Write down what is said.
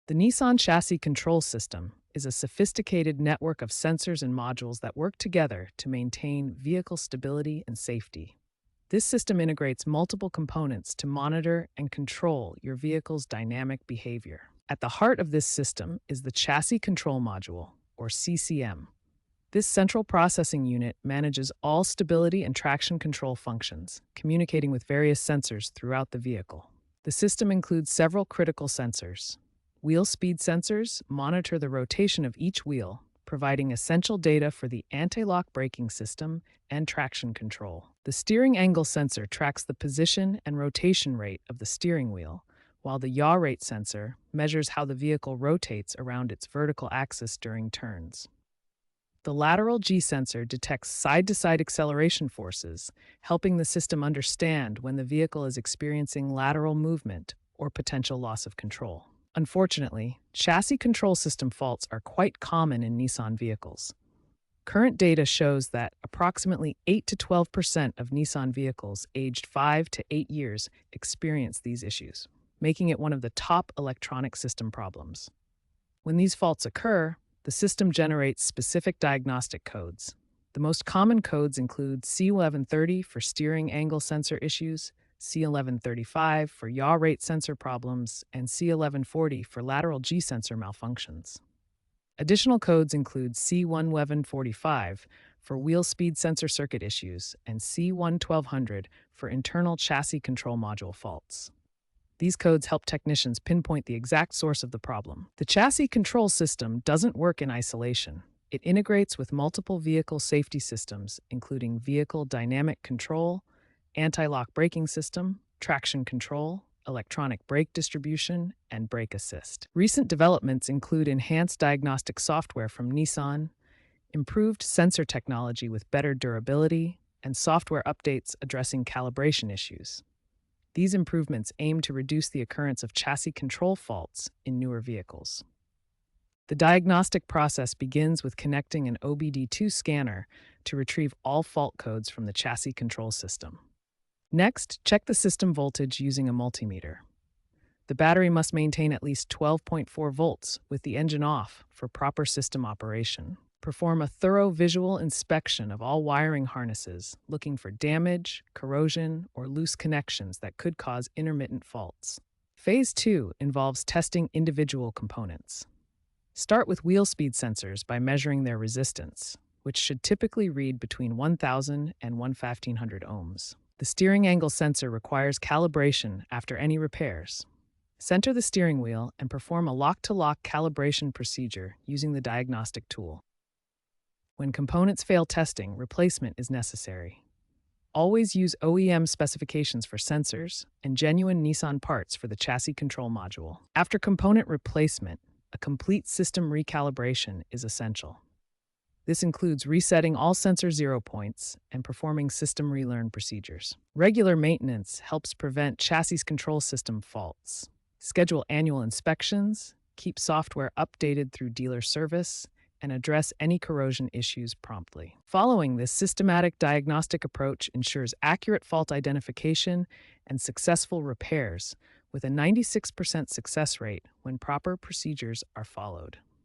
The Nissan chassis control system is a sophisticated network of sensors and modules that work together to maintain vehicle stability and safety. This system integrates multiple components to monitor and control your vehicle's dynamic behavior. At the heart of this system is the Chassis Control Module, or CCM. This central processing unit manages all stability and traction control functions, communicating with various sensors throughout the vehicle. The system includes several critical sensors. Wheel speed sensors monitor the rotation of each wheel, providing essential data for the anti-lock braking system and traction control. The steering angle sensor tracks the position and rotation rate of the steering wheel, while the yaw rate sensor measures how the vehicle rotates around its vertical axis during turns. The lateral G sensor detects side-to-side acceleration forces, helping the system understand when the vehicle is experiencing lateral movement or potential loss of control. Unfortunately, chassis control system faults are quite common in Nissan vehicles. Current data shows that approximately 8 to 12% of Nissan vehicles aged 5 to 8 years experience these issues, making it one of the top electronic system problems. When these faults occur, the system generates specific diagnostic codes. The most common codes include C1130 for steering angle sensor issues, C1135 for yaw rate sensor problems, and C1140 for lateral G sensor malfunctions. Additional codes include C1145 for wheel speed sensor circuit issues and C1200 for internal chassis control module faults. These codes help technicians pinpoint the exact source of the problem. The chassis control system doesn't work in isolation. It integrates with multiple vehicle safety systems, including vehicle dynamic control, anti-lock braking system, traction control, electronic brake distribution, and brake assist. Recent developments include enhanced diagnostic software from Nissan, improved sensor technology with better durability, and software updates addressing calibration issues. These improvements aim to reduce the occurrence of chassis control faults in newer vehicles. The diagnostic process begins with connecting an OBD2 scanner to retrieve all fault codes from the chassis control system. Next, check the system voltage using a multimeter. The battery must maintain at least 12.4 volts with the engine off for proper system operation. Perform a thorough visual inspection of all wiring harnesses, looking for damage, corrosion, or loose connections that could cause intermittent faults. Phase 2 involves testing individual components. Start with wheel speed sensors by measuring their resistance, which should typically read between 1,000 and 1,500 ohms. The steering angle sensor requires calibration after any repairs. Center the steering wheel and perform a lock-to-lock calibration procedure using the diagnostic tool. When components fail testing, replacement is necessary. Always use OEM specifications for sensors and genuine Nissan parts for the chassis control module. After component replacement, a complete system recalibration is essential. This includes resetting all sensor zero points and performing system relearn procedures. Regular maintenance helps prevent chassis control system faults. Schedule annual inspections, keep software updated through dealer service, and address any corrosion issues promptly. Following this systematic diagnostic approach ensures accurate fault identification and successful repairs, with a 96% success rate when proper procedures are followed.